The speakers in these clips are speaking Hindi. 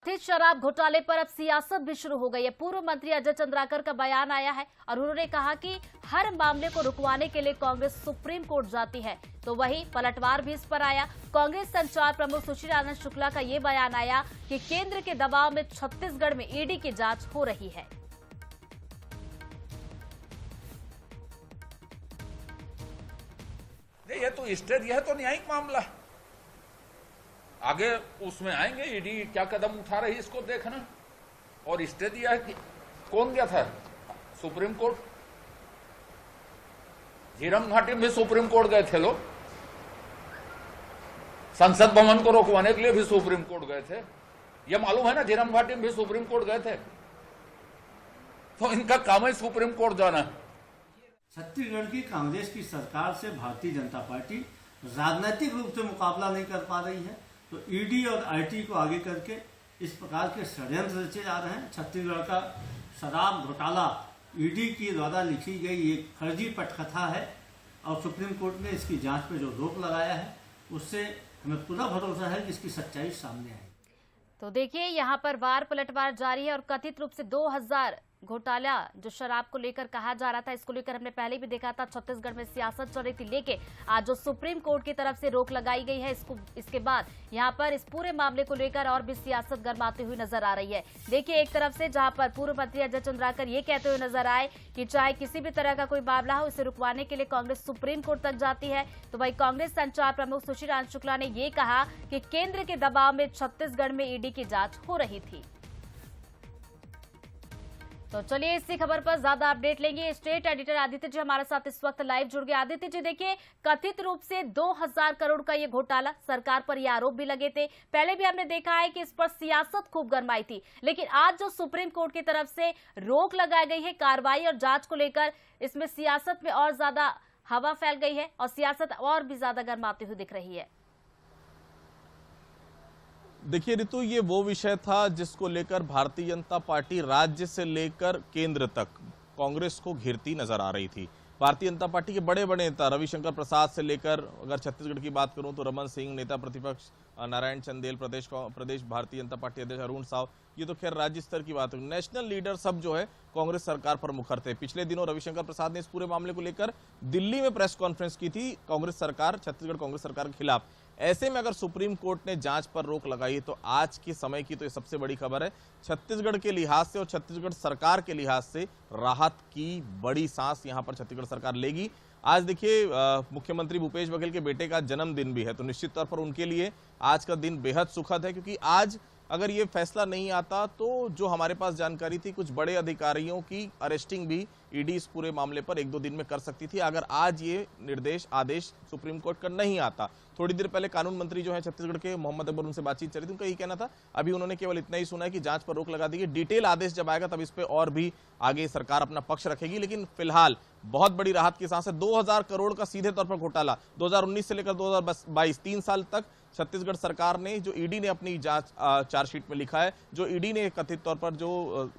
कथित शराब घोटाले पर अब सियासत भी शुरू हो गई है। पूर्व मंत्री अजय चंद्राकर का बयान आया है और उन्होंने कहा कि हर मामले को रुकवाने के लिए कांग्रेस सुप्रीम कोर्ट जाती है। तो वहीं पलटवार भी इस पर आया। कांग्रेस संचार प्रमुख सुशील आनंद शुक्ला का ये बयान आया कि केंद्र के दबाव में छत्तीसगढ़ में ईडी की जांच हो रही है। ये तो स्टेट, यह तो न्यायिक मामला, आगे उसमें आएंगे। ईडी क्या कदम उठा रही है इसको देखना। और स्टे दिया है कि कौन गया था सुप्रीम कोर्ट? झीरम घाटी में भी सुप्रीम कोर्ट गए थे लोग, संसद भवन को रोकवाने के लिए भी सुप्रीम कोर्ट गए थे। यह मालूम है ना, झीरम घाटी में भी सुप्रीम कोर्ट गए थे। तो इनका काम है सुप्रीम कोर्ट जाना। छत्तीसगढ़ की कांग्रेस की सरकार से भारतीय जनता पार्टी राजनीतिक रूप से मुकाबला नहीं कर पा रही है, तो ईडी और आईटी को आगे करके इस प्रकार के षड्यंत्र रचे जा रहे हैं। छत्तीसगढ़ का शराब घोटाला ईडी के द्वारा लिखी गई एक फर्जी पटकथा है और सुप्रीम कोर्ट ने इसकी जांच पे जो रोक लगाया है उससे हमें पूरा भरोसा है कि इसकी सच्चाई सामने आएगी। तो देखिए, यहाँ पर वार पलटवार जारी है और कथित रूप से 2000 घोटाला जो शराब को लेकर कहा जा रहा था, इसको लेकर हमने पहले भी देखा था। छत्तीसगढ़ में सियासत चल रही थी, लेकिन आज जो सुप्रीम कोर्ट की तरफ से रोक लगाई गई है इसके बाद यहाँ पर इस पूरे मामले को लेकर और भी सियासत गरमाती हुई नजर आ रही है। देखिए, एक तरफ से जहां पर पूर्व मंत्री अजय चंद्राकर ये कहते हुए नजर आए कि चाहे किसी भी तरह का कोई मामला हो, इसे रुकवाने के लिए कांग्रेस सुप्रीम कोर्ट तक जाती है। तो वही कांग्रेस संचार प्रमुख सुशील आनंद शुक्ला ने ये कहा कि केंद्र के दबाव में छत्तीसगढ़ में ईडी की जांच हो रही थी। तो चलिए, इसी खबर पर ज्यादा अपडेट लेंगे। स्टेट एडिटर आदित्य जी हमारे साथ इस वक्त लाइव जुड़ गए। आदित्य जी, देखिए, कथित रूप से 2000 करोड़ का ये घोटाला, सरकार पर ये आरोप भी लगे थे। पहले भी हमने देखा है कि इस पर सियासत खूब गरमाई थी, लेकिन आज जो सुप्रीम कोर्ट की तरफ से रोक लगाई गई है कार्रवाई और जांच को लेकर, इसमें सियासत में और ज्यादा हवा फैल गई है और सियासत और भी ज्यादा गरमाती हुई दिख रही है। देखिए ऋतु, ये वो विषय था जिसको लेकर भारतीय जनता पार्टी राज्य से लेकर केंद्र तक कांग्रेस को घिरती नजर आ रही थी। भारतीय जनता पार्टी के बड़े बड़े नेता रविशंकर प्रसाद से लेकर, अगर छत्तीसगढ़ की बात करूं तो रमन सिंह, नेता प्रतिपक्ष नारायण चंदेल, प्रदेश भारतीय जनता पार्टी अध्यक्ष अरुण साव, ये तो खैर राज्य स्तर की बात है। नेशनल लीडर सब जो है कांग्रेस सरकार पर मुखर थे। पिछले दिनों रविशंकर प्रसाद ने इस पूरे मामले को लेकर दिल्ली में प्रेस कॉन्फ्रेंस की थी कांग्रेस सरकार, छत्तीसगढ़ कांग्रेस सरकार के खिलाफ। ऐसे में अगर सुप्रीम कोर्ट ने जांच पर रोक लगाई तो आज के समय की तो ये सबसे बड़ी खबर है। छत्तीसगढ़ के लिहाज से और छत्तीसगढ़ सरकार के लिहाज से राहत की बड़ी सांस यहां पर छत्तीसगढ़ सरकार लेगी। आज देखिए, मुख्यमंत्री भूपेश बघेल के बेटे का जन्मदिन भी है, तो निश्चित तौर पर उनके लिए आज का दिन बेहद सुखद है, क्योंकि आज अगर ये फैसला नहीं आता तो जो हमारे पास जानकारी थी, कुछ बड़े अधिकारियों की अरेस्टिंग भी ईडी इस पूरे मामले पर 1-2 दिन में कर सकती थी, अगर आज ये निर्देश आदेश सुप्रीम कोर्ट का नहीं आता। थोड़ी देर पहले कानून मंत्री जो है छत्तीसगढ़ के, मोहम्मद अकबर, उनसे बातचीत चली थी, उनका यही कहना था। अभी उन्होंने केवल इतना ही सुना है कि जांच पर रोक लगा दी है, डिटेल आदेश जब आएगा तब इस पर और भी आगे सरकार अपना पक्ष रखेगी। लेकिन फिलहाल बहुत बड़ी राहत की सांस है। 2000 करोड़ का सीधे तौर पर घोटाला 2019 से लेकर 2022 3 साल तक छत्तीसगढ़ सरकार ने, जो ईडी ने अपनी जांच चार्जशीट में लिखा है, जो ईडी ने कथित तौर पर जो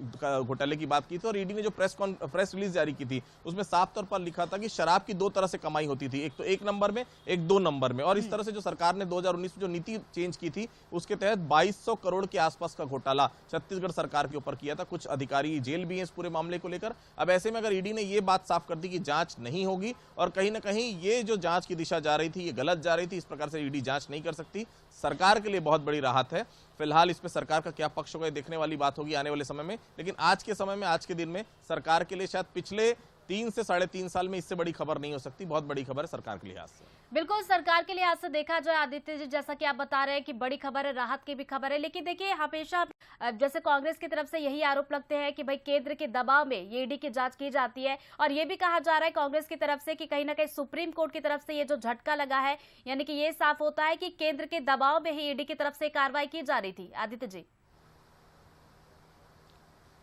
घोटाले की बात की थी और ईडी ने जो प्रेस रिलीज जारी की थी, उसमें साफ तौर पर लिखा था कि शराब की 2 तरह से कमाई होती थी, एक तो 1 नंबर में, एक 2 नंबर में। और इस तरह से जो सरकार ने 2019 में जो नीति चेंज की थी, उसके तहत 2200 करोड़ के आसपास का घोटाला छत्तीसगढ़ सरकार के ऊपर किया था। कुछ अधिकारी जेल भी हैं इस पूरे मामले को लेकर। अब ऐसे में अगर ईडी ने यह बात साफ कर दी कि जांच नहीं होगी और कहीं ना कहीं ये जो जांच की दिशा जा रही थी ये गलत जा रही थी, इस प्रकार से ईडी जांच नहीं कर सकती, सरकार के लिए बहुत बड़ी राहत है। फिलहाल इस पे सरकार का क्या पक्ष होगा देखने वाली बात होगी आने वाले समय में। लेकिन आज के समय में, आज के दिन में सरकार के लिए शायद पिछले 3 से 3.5 साल में इससे बड़ी खबर नहीं हो सकती। बहुत बड़ी खबर है सरकार के लिहाज से। बिल्कुल, सरकार के लिहाज से देखा जाए आदित्य जी, जैसा कि आप बता रहे हैं कि बड़ी खबर है, राहत की भी खबर है, लेकिन देखिए, हमेशा जैसे कांग्रेस की तरफ से यही आरोप लगते हैं कि भाई केंद्र के दबाव में ये ईडी की जांच की जाती है। और ये भी कहा जा रहा है कांग्रेस की तरफ से कि कहीं ना कहीं सुप्रीम कोर्ट की तरफ से ये जो झटका लगा है, यानी कि ये साफ होता है कि केंद्र के दबाव में ही ईडी की तरफ से कार्रवाई की जा रही थी। आदित्य जी।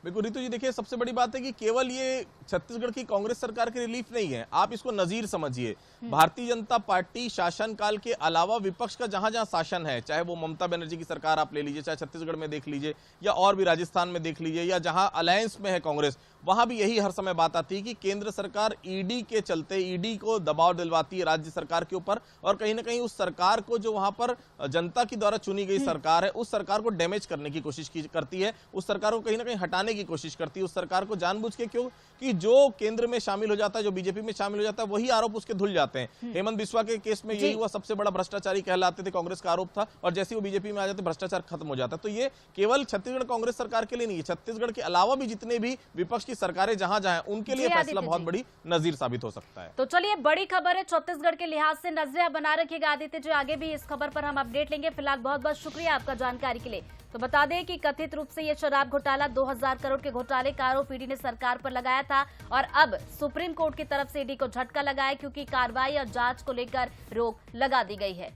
बिल्कुल रितु जी, देखिए सबसे बड़ी बात है कि केवल ये छत्तीसगढ़ की कांग्रेस सरकार की रिलीफ नहीं है, आप इसको नजीर समझिए। भारतीय जनता पार्टी शासनकाल के अलावा विपक्ष का जहां जहां शासन है, चाहे वो ममता बनर्जी की सरकार आप ले लीजिए, चाहे छत्तीसगढ़ में देख लीजिए या और भी राजस्थान में देख लीजिए, या जहां अलायंस में है कांग्रेस, वहां भी यही हर समय बात आती है कि केंद्र सरकार ईडी के चलते ईडी को दबाव दिलवाती है राज्य सरकार के ऊपर, और कहीं ना कहीं उस सरकार को, जो वहां पर जनता की द्वारा चुनी गई सरकार है, उस सरकार को डैमेज करने की कोशिश करती है, उस सरकार को कहीं ना कहीं हटाने की कोशिश करती है, उस सरकार को जानबूझ के। क्यों? कि जो केंद्र में शामिल हो जाता है, जो बीजेपी में शामिल हो जाता है, वही आरोप उसके धुल जाते हैं। हेमंत बिस्वा के केस में यही हुआ, सबसे बड़ा भ्रष्टाचारी कहलाते थे, कांग्रेस का आरोप था, और जैसे वो बीजेपी में आ जाते भ्रष्टाचार खत्म हो जाता। तो ये केवल छत्तीसगढ़ कांग्रेस सरकार के लिए नहीं है, छत्तीसगढ़ के अलावा भी जितने भी विपक्ष की सरकारें जहां जहां उनके लिए फैसला बहुत बड़ी नजीर साबित हो सकता है। तो चलिए, बड़ी खबर है छत्तीसगढ़ के लिहाज से, नजरें बना रखिएगा आदित्य जी, आगे भी इस खबर पर हम अपडेट लेंगे। फिलहाल बहुत बहुत शुक्रिया आपका जानकारी के लिए। तो बता दें कि कथित रूप से ये शराब घोटाला 2000 करोड़ के घोटाले का आरोप ईडी ने सरकार पर लगाया था, और अब सुप्रीम कोर्ट की तरफ से ईडी को झटका लगा है, क्योंकि कार्रवाई और जांच को लेकर रोक लगा दी गई है।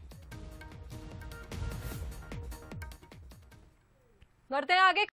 बढ़ते हैं आगे।